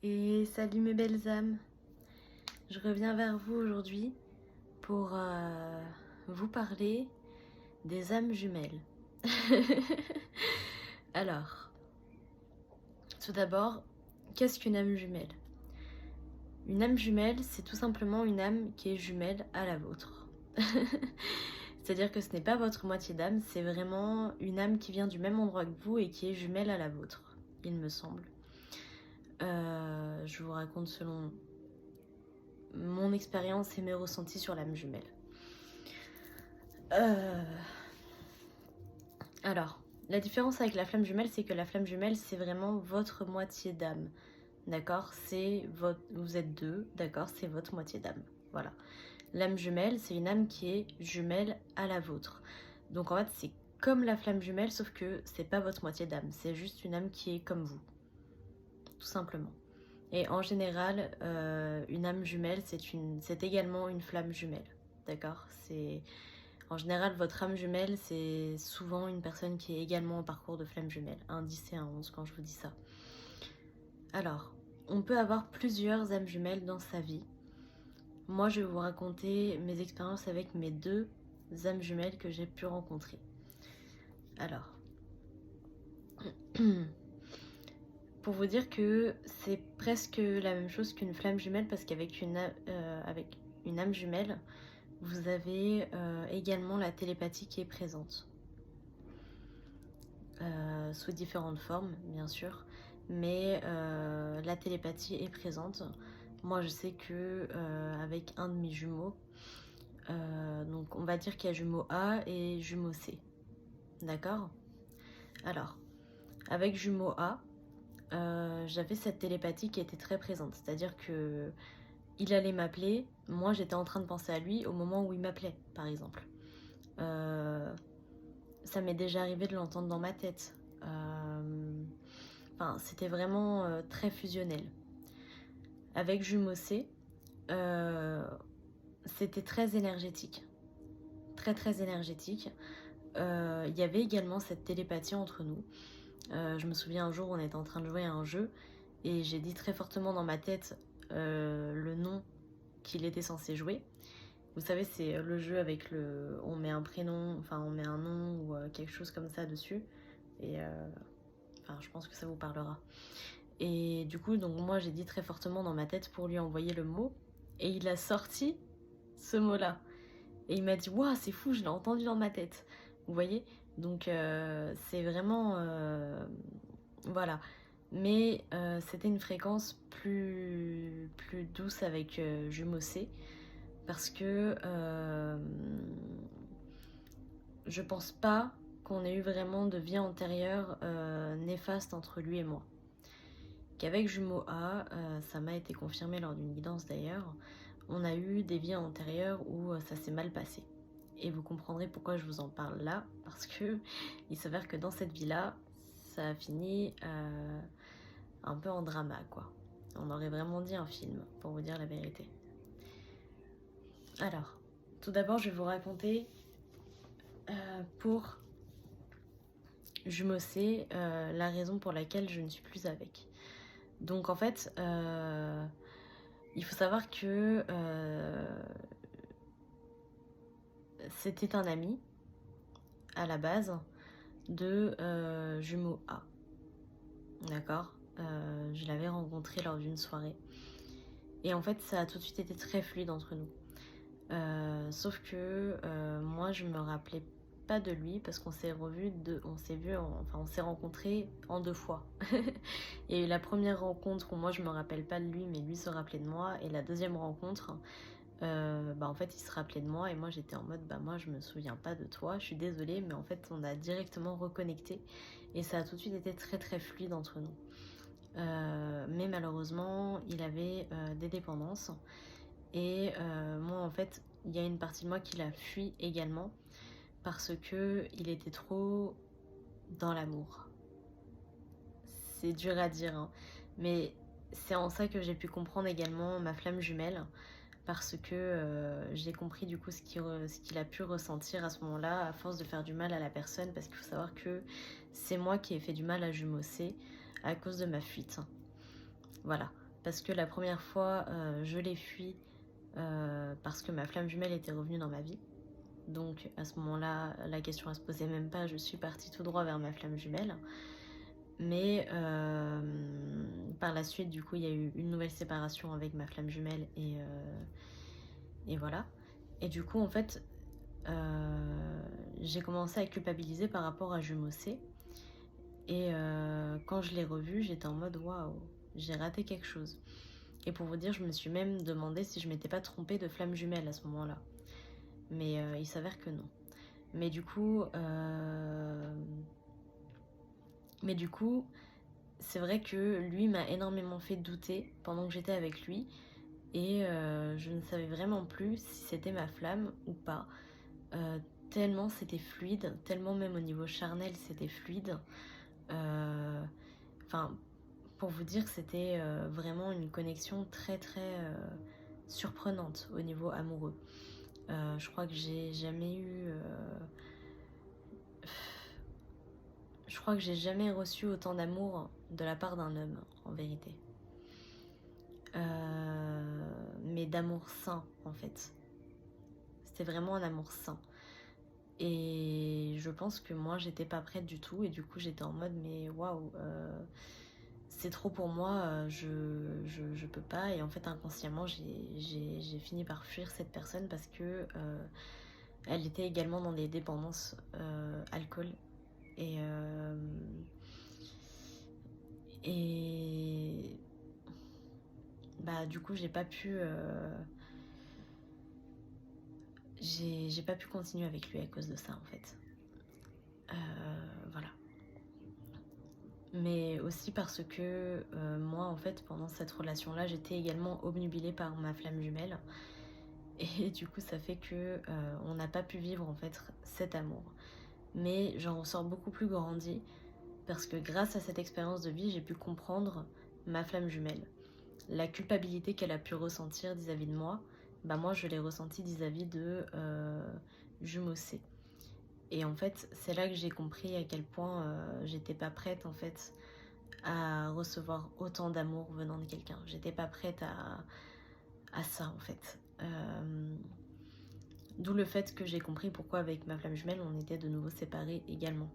Et salut mes belles âmes, je reviens vers vous aujourd'hui pour vous parler des âmes jumelles. Alors, tout d'abord, qu'est-ce qu'une âme jumelle? Une âme jumelle, c'est tout simplement une âme qui est jumelle à la vôtre. C'est-à-dire que ce n'est pas votre moitié d'âme, c'est vraiment une âme qui vient du même endroit que vous et qui est jumelle à la vôtre, il me semble. Je vous raconte selon mon expérience et mes ressentis sur l'âme jumelle. Alors, la différence avec la flamme jumelle, c'est que la flamme jumelle, c'est vraiment votre moitié d'âme. D'accord? Vous êtes deux, d'accord? C'est votre moitié d'âme. Voilà. L'âme jumelle, c'est une âme qui est jumelle à la vôtre. Donc en fait, c'est comme la flamme jumelle, sauf que c'est pas votre moitié d'âme. C'est juste une âme qui est comme vous. Tout simplement. Et en général, une âme jumelle, c'est également une flamme jumelle. D'accord? En général, votre âme jumelle, c'est souvent une personne qui est également en parcours de flamme jumelle. Un 10 et un 11 quand je vous dis ça. Alors, on peut avoir plusieurs âmes jumelles dans sa vie. Moi, je vais vous raconter mes expériences avec mes deux âmes jumelles que j'ai pu rencontrer. Alors, pour vous dire que c'est presque la même chose qu'une flamme jumelle, parce qu'avec une âme jumelle, vous avez également la télépathie qui est présente. Sous différentes formes, bien sûr, mais la télépathie est présente. Moi, je sais que avec un de mes jumeaux, donc on va dire qu'il y a jumeau A et jumeau C. D'accord? Alors, avec jumeau A, j'avais cette télépathie qui était très présente, c'est-à-dire que il allait m'appeler, moi j'étais en train de penser à lui au moment où il m'appelait, par exemple. Ça m'est déjà arrivé de l'entendre dans ma tête. Enfin, c'était vraiment très fusionnel. Avec jumeau C, c'était très énergétique. Très très énergétique. Il y avait également cette télépathie entre nous. Je me souviens un jour, on était en train de jouer à un jeu et j'ai dit très fortement dans ma tête le nom qu'il était censé jouer. Vous savez, c'est le jeu avec on met un prénom, enfin on met un nom ou quelque chose comme ça dessus. Et enfin, je pense que ça vous parlera. Et du coup, donc moi j'ai dit très fortement dans ma tête pour lui envoyer le mot. Et il a sorti ce mot-là. Et il m'a dit, waouh, c'est fou, je l'ai entendu dans ma tête. Vous voyez? Donc c'est vraiment... voilà. Mais c'était une fréquence plus douce avec jumeau C. Parce que je pense pas qu'on ait eu vraiment de vie antérieure néfaste entre lui et moi. Qu'avec jumeau A, ça m'a été confirmé lors d'une guidance d'ailleurs, on a eu des vies antérieures où ça s'est mal passé. Et vous comprendrez pourquoi je vous en parle là, parce que il s'avère que dans cette vie-là, ça a fini un peu en drama, quoi. On aurait vraiment dit un film, pour vous dire la vérité. Alors, tout d'abord, je vais vous raconter pour jumeau C la raison pour laquelle je ne suis plus avec. Donc en fait, il faut savoir que c'était un ami à la base de jumeau A. D'accord? Je l'avais rencontré lors d'une soirée. Et en fait, ça a tout de suite été très fluide entre nous. Sauf que moi, je me rappelais pas de lui parce qu'on s'est on s'est rencontrés en 2 fois. Il y a eu la première rencontre où moi je me rappelle pas de lui, mais lui se rappelait de moi. Et la deuxième rencontre, en fait, il se rappelait de moi et moi j'étais en mode, moi je me souviens pas de toi, je suis désolée, mais en fait on a directement reconnecté et ça a tout de suite été très très fluide entre nous. Mais malheureusement, il avait des dépendances et moi en fait, il y a une partie de moi qui l'a fui également parce que il était trop dans l'amour. C'est dur à dire, hein, mais c'est en ça que j'ai pu comprendre également ma flamme jumelle. Parce que j'ai compris du coup ce qu'il a pu ressentir à ce moment-là à force de faire du mal à la personne, parce qu'il faut savoir que c'est moi qui ai fait du mal à jumeau C à cause de ma fuite. Voilà. parce que la première fois, je l'ai fui parce que ma flamme jumelle était revenue dans ma vie. Donc à ce moment-là, la question ne se posait même pas, je suis partie tout droit vers ma flamme jumelle. Mais par la suite, du coup, il y a eu une nouvelle séparation avec ma flamme jumelle et voilà. Et du coup, en fait, j'ai commencé à culpabiliser par rapport à Jumeau C. Et quand je l'ai revu, j'étais en mode waouh, j'ai raté quelque chose. Et pour vous dire, je me suis même demandé si je m'étais pas trompée de flamme jumelle à ce moment-là. Mais il s'avère que non. Mais du coup, c'est vrai que lui m'a énormément fait douter pendant que j'étais avec lui. Et je ne savais vraiment plus si c'était ma flamme ou pas. Tellement c'était fluide, tellement même au niveau charnel c'était fluide. Enfin, pour vous dire, c'était vraiment une connexion très très surprenante au niveau amoureux. Je crois que j'ai jamais eu... Je crois que j'ai jamais reçu autant d'amour de la part d'un homme, en vérité. Mais d'amour sain, en fait. C'était vraiment un amour sain. Et je pense que moi, j'étais pas prête du tout. Et du coup, j'étais en mode, mais waouh, c'est trop pour moi, je peux pas. Et en fait, inconsciemment, j'ai fini par fuir cette personne parce que elle était également dans des dépendances alcool. Et bah du coup j'ai pas pu j'ai pas pu continuer avec lui à cause de ça en fait. Voilà. Mais aussi parce que moi en fait pendant cette relation là j'étais également obnubilée par ma flamme jumelle. Et du coup ça fait que on n'a pas pu vivre en fait cet amour. Mais j'en ressors beaucoup plus grandie parce que grâce à cette expérience de vie j'ai pu comprendre ma flamme jumelle. La culpabilité qu'elle a pu ressentir vis-à-vis de moi, bah moi je l'ai ressentie vis-à-vis de Jumeau C. Et en fait c'est là que j'ai compris à quel point j'étais pas prête en fait à recevoir autant d'amour venant de quelqu'un. J'étais pas prête à ça en fait. D'où le fait que j'ai compris pourquoi avec ma flamme jumelle on était de nouveau séparés également.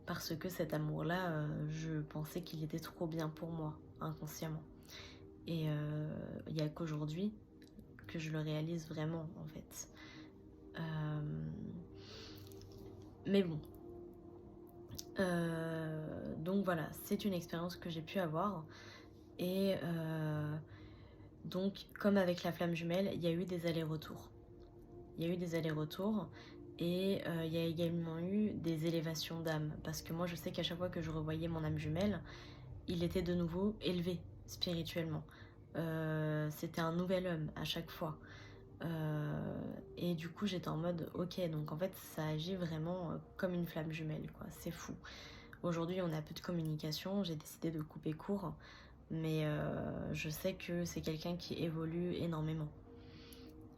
Parce que cet amour-là, je pensais qu'il était trop bien pour moi, inconsciemment. Et il n'y a qu'aujourd'hui que je le réalise vraiment, en fait. Mais bon. Donc voilà, c'est une expérience que j'ai pu avoir. Et donc, comme avec la flamme jumelle, il y a eu des allers-retours. Il y a eu des allers-retours. Et il y a également eu des élévations d'âme. Parce que moi, je sais qu'à chaque fois que je revoyais mon âme jumelle, il était de nouveau élevé spirituellement. C'était un nouvel homme à chaque fois. Et du coup j'étais en mode ok, donc en fait ça agit vraiment comme une flamme jumelle quoi, c'est fou. Aujourd'hui on a peu de communication, j'ai décidé de couper court, mais je sais que c'est quelqu'un qui évolue énormément.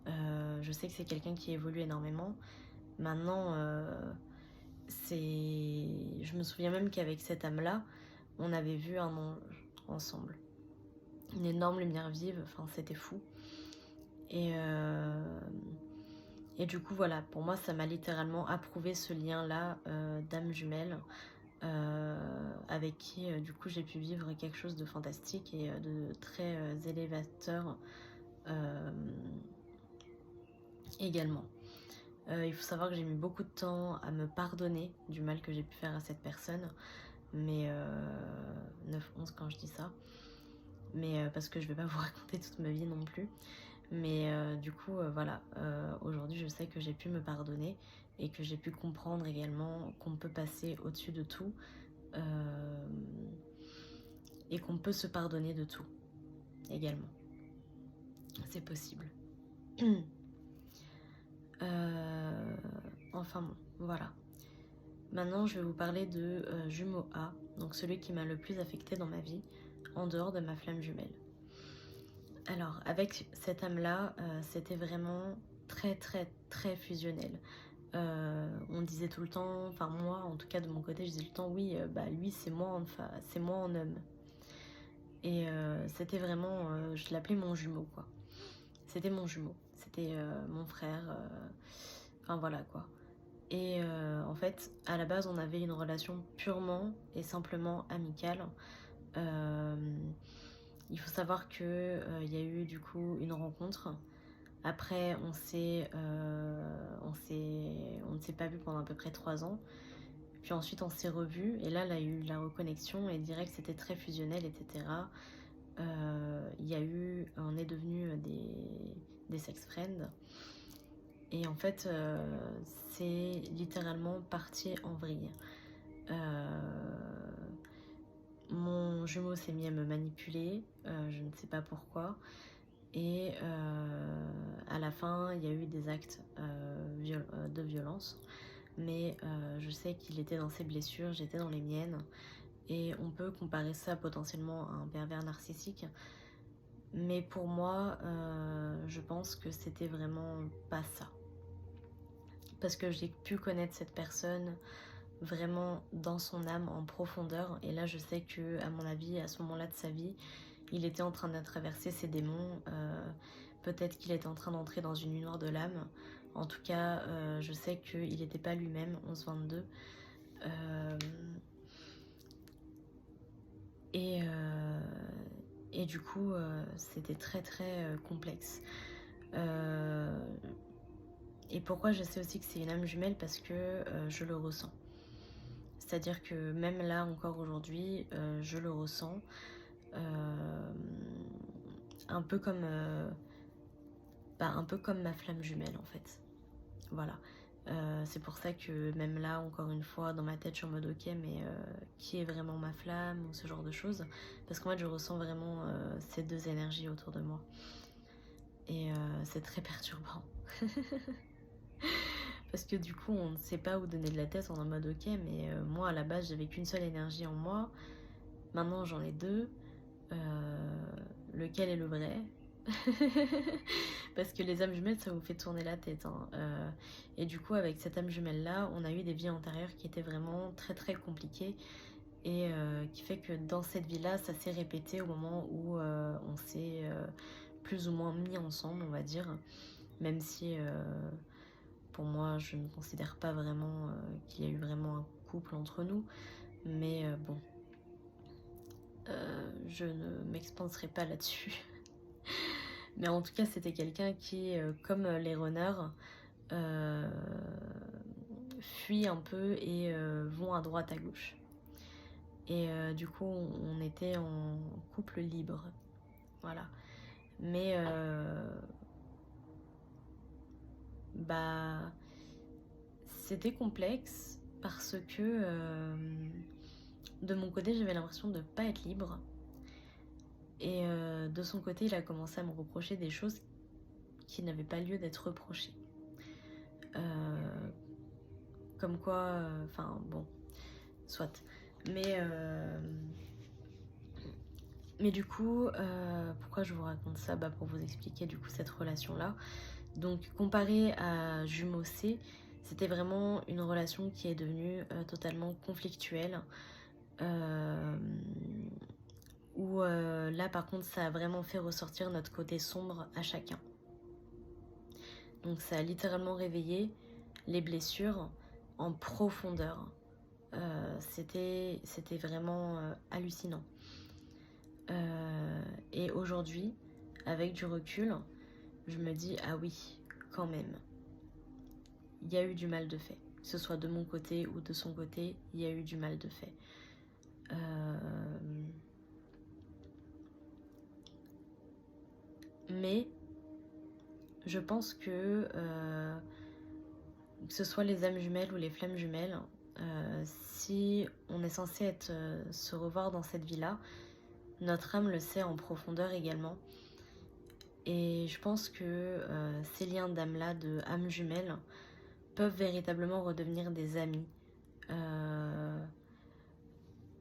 Je sais que c'est quelqu'un qui évolue énormément. Maintenant je me souviens même qu'avec cette âme là on avait vu un ange ensemble, une énorme lumière vive, enfin c'était fou. Et du coup voilà, pour moi ça m'a littéralement approuvé ce lien-là d'âme jumelle avec qui du coup j'ai pu vivre quelque chose de fantastique et de très élévateur également. Il faut savoir que j'ai mis beaucoup de temps à me pardonner du mal que j'ai pu faire à cette personne, mais 9-11 quand je dis ça, mais parce que je vais pas vous raconter toute ma vie non plus. Mais du coup, voilà, aujourd'hui je sais que j'ai pu me pardonner et que j'ai pu comprendre également qu'on peut passer au-dessus de tout et qu'on peut se pardonner de tout également. C'est possible. Enfin bon, voilà. Maintenant, je vais vous parler de Jumeau A, donc celui qui m'a le plus affecté dans ma vie, en dehors de ma flamme jumelle. Alors, avec cette âme-là, c'était vraiment très très très fusionnel. On disait tout le temps, enfin moi en tout cas de mon côté, je disais tout le temps oui, bah lui c'est moi en homme. Et c'était vraiment, je l'appelais mon jumeau, quoi. C'était mon jumeau, c'était mon frère, enfin voilà quoi. Et en fait, à la base, on avait une relation purement et simplement amicale. Euh, il faut savoir que il y a eu du coup une rencontre. Après, on ne s'est pas vu pendant à peu près 3 ans. Puis ensuite, on s'est revus. Et là, il y a eu la reconnexion. Et direct, c'était très fusionnel, etc. On est devenus des sex friends. Et en fait, c'est littéralement parti en vrille. Mon jumeau s'est mis à me manipuler, je ne sais pas pourquoi. Et à la fin, il y a eu des actes de violence. Mais je sais qu'il était dans ses blessures, j'étais dans les miennes. Et on peut comparer ça potentiellement à un pervers narcissique. Mais pour moi, je pense que c'était vraiment pas ça. Parce que j'ai pu connaître cette personne vraiment dans son âme, en profondeur. Et là, je sais que, à mon avis, à ce moment-là de sa vie, il était en train de traverser ses démons. Peut-être qu'il était en train d'entrer dans une nuit noire de l'âme. En tout cas, je sais qu'il n'était pas lui-même, 11-22. Et du coup, c'était très très complexe. Et pourquoi je sais aussi que c'est une âme jumelle? Parce que je le ressens. C'est-à-dire que même là, encore aujourd'hui, je le ressens. Un peu comme ma flamme jumelle, en fait. Voilà. C'est pour ça que même là, encore une fois, dans ma tête, je suis en mode ok, mais qui est vraiment ma flamme ou ce genre de choses. Parce qu'en fait, je ressens vraiment ces deux énergies autour de moi. Et c'est très perturbant. Parce que du coup, on ne sait pas où donner de la tête, on est en mode ok, mais moi à la base, j'avais qu'une seule énergie en moi. Maintenant, j'en ai deux. Lequel est le vrai? Parce que les âmes jumelles, ça vous fait tourner la tête. Hein. Et du coup, avec cette âme jumelle-là, on a eu des vies antérieures qui étaient vraiment très très compliquées. Et qui fait que dans cette vie-là, ça s'est répété au moment où on s'est plus ou moins mis ensemble, on va dire. Même si pour moi, je ne considère pas vraiment qu'il y a eu vraiment un couple entre nous. Mais bon, je ne m'expanserai pas là-dessus. Mais en tout cas, c'était quelqu'un qui, comme les runners, fuient un peu et vont à droite, à gauche. Et du coup, on était en couple libre. Voilà. Mais c'était complexe parce que de mon côté, j'avais l'impression de ne pas être libre. Et de son côté, il a commencé à me reprocher des choses qui n'avaient pas lieu d'être reprochées. Comme quoi, enfin bon, soit. Mais du coup, pourquoi je vous raconte ça? Pour vous expliquer du coup cette relation-là. Donc comparé à Jumeau C, c'était vraiment une relation qui est devenue totalement conflictuelle. Où là par contre ça a vraiment fait ressortir notre côté sombre à chacun. Donc ça a littéralement réveillé les blessures en profondeur. C'était vraiment hallucinant. Et aujourd'hui, avec du recul, je me dis ah oui, quand même, il y a eu du mal de fait. Que ce soit de mon côté ou de son côté, il y a eu du mal de fait. Mais je pense que ce soit les âmes jumelles ou les flammes jumelles, si on est censé se revoir dans cette vie-là, notre âme le sait en profondeur également. Et je pense que ces liens d'âme-là, de âme jumelle, peuvent véritablement redevenir des amis.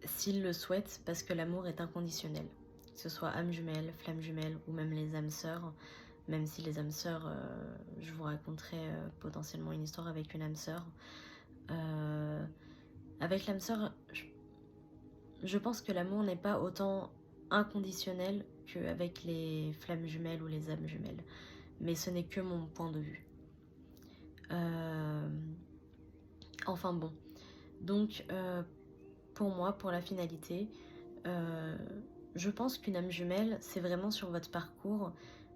S'ils le souhaitent, parce que l'amour est inconditionnel. Que ce soit âme jumelle, flamme jumelle ou même les âmes sœurs. Même si les âmes sœurs, je vous raconterai potentiellement une histoire avec une âme sœur. Avec l'âme sœur, je pense que l'amour n'est pas autant inconditionnel qu'avec les flammes jumelles ou les âmes jumelles. Mais ce n'est que mon point de vue. Enfin bon. Donc, pour moi, pour la finalité, je pense qu'une âme jumelle, c'est vraiment sur votre parcours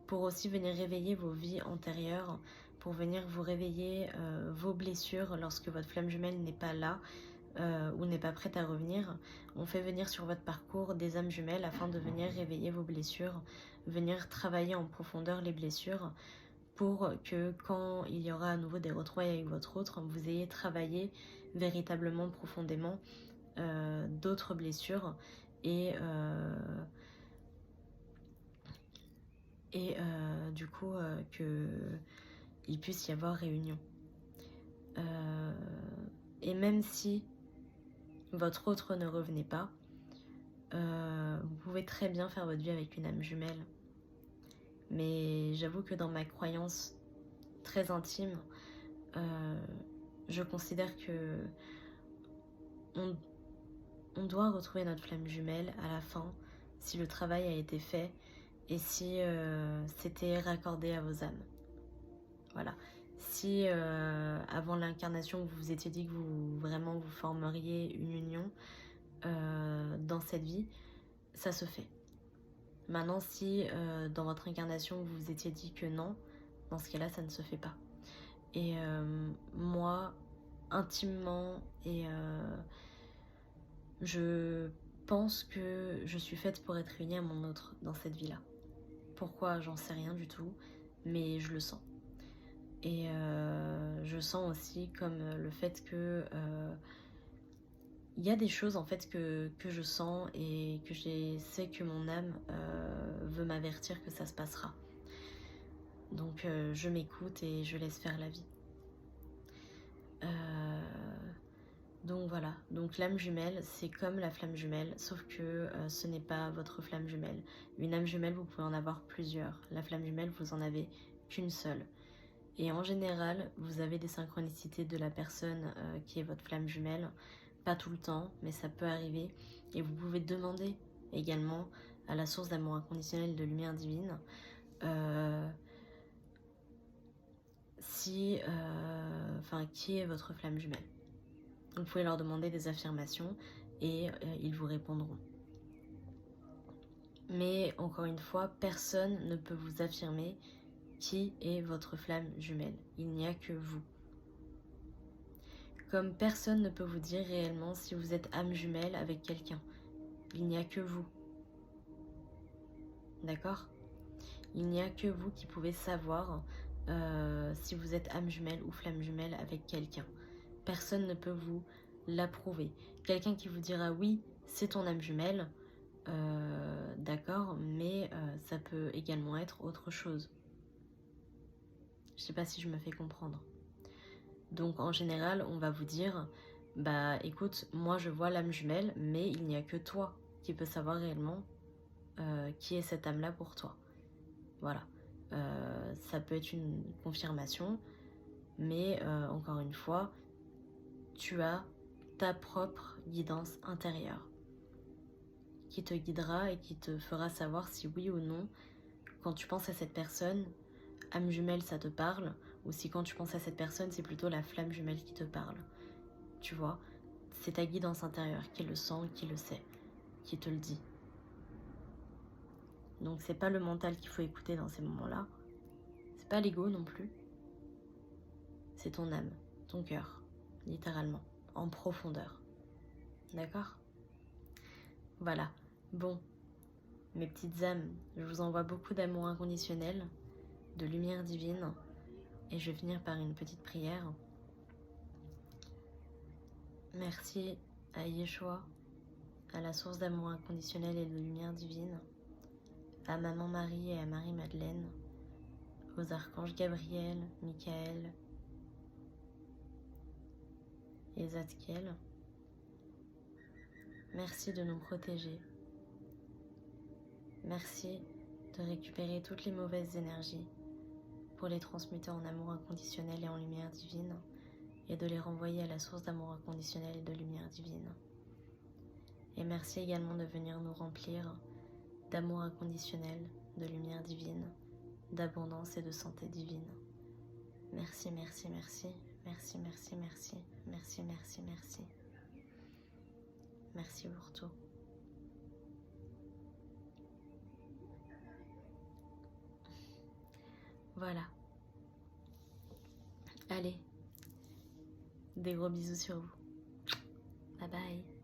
pour aussi venir réveiller vos vies antérieures, pour venir vous réveiller vos blessures lorsque votre flamme jumelle n'est pas là ou n'est pas prête à revenir. On fait venir sur votre parcours des âmes jumelles afin de venir réveiller vos blessures, venir travailler en profondeur les blessures pour que quand il y aura à nouveau des retrouvailles avec votre autre, vous ayez travaillé véritablement profondément d'autres blessures et du coup qu'il puisse y avoir réunion. Et même si votre autre ne revenait pas, vous pouvez très bien faire votre vie avec une âme jumelle. Mais j'avoue que dans ma croyance très intime, je considère que on doit retrouver notre flamme jumelle à la fin si le travail a été fait et si c'était raccordé à vos âmes. Voilà. Si avant l'incarnation vous vous étiez dit que vous formeriez une union dans cette vie, ça se fait. Maintenant, si dans votre incarnation vous vous étiez dit que non, dans ce cas-là, ça ne se fait pas. Et moi, intimement, et je pense que je suis faite pour être unie à mon autre dans cette vie-là. Pourquoi, j'en sais rien du tout, mais je le sens. Et je sens aussi comme le fait que il y a des choses en fait que je sens et que je sais que mon âme veut m'avertir que ça se passera. Donc je m'écoute et je laisse faire la vie. Donc voilà, donc l'âme jumelle, c'est comme la flamme jumelle, sauf que ce n'est pas votre flamme jumelle. Une âme jumelle, vous pouvez en avoir plusieurs. La flamme jumelle, vous en avez qu'une seule. Et en général, vous avez des synchronicités de la personne qui est votre flamme jumelle. Pas tout le temps, mais ça peut arriver. Et vous pouvez demander également à la source d'amour inconditionnel de lumière divine qui est votre flamme jumelle. Vous pouvez leur demander des affirmations et ils vous répondront. Mais encore une fois, personne ne peut vous affirmer qui est votre flamme jumelle. Il n'y a que vous. Comme personne ne peut vous dire réellement si vous êtes âme jumelle avec quelqu'un. Il n'y a que vous. D'accord ? Il n'y a que vous qui pouvez savoir si vous êtes âme jumelle ou flamme jumelle avec quelqu'un. Personne ne peut vous l'approuver. Quelqu'un qui vous dira oui, c'est ton âme jumelle, d'accord, mais ça peut également être autre chose. Je ne sais pas si je me fais comprendre. Donc en général, on va vous dire, bah écoute, moi je vois l'âme jumelle, mais il n'y a que toi qui peux savoir réellement qui est cette âme-là pour toi. Voilà. Ça peut être une confirmation, mais encore une fois, tu as ta propre guidance intérieure qui te guidera et qui te fera savoir si oui ou non, quand tu penses à cette personne, âme jumelle ça te parle, ou si quand tu penses à cette personne, c'est plutôt la flamme jumelle qui te parle. Tu vois, c'est ta guidance intérieure qui le sent, qui le sait, qui te le dit. Donc c'est pas le mental qu'il faut écouter dans ces moments-là. C'est pas l'ego non plus. C'est ton âme, ton cœur, littéralement, en profondeur. D'accord ? Voilà. Bon, mes petites âmes, je vous envoie beaucoup d'amour inconditionnel, de lumière divine, et je vais finir par une petite prière. Merci à Yeshua, à la source d'amour inconditionnel et de lumière divine, à Maman Marie et à Marie-Madeleine, aux archanges Gabriel, Michael et Zadkiel. Merci de nous protéger. Merci de récupérer toutes les mauvaises énergies pour les transmuter en amour inconditionnel et en lumière divine et de les renvoyer à la source d'amour inconditionnel et de lumière divine. Et merci également de venir nous remplir d'amour inconditionnel, de lumière divine, d'abondance et de santé divine. Merci, merci, merci, merci, merci, merci, merci, merci, merci. Merci pour tout. Voilà. Allez, des gros bisous sur vous. Bye bye.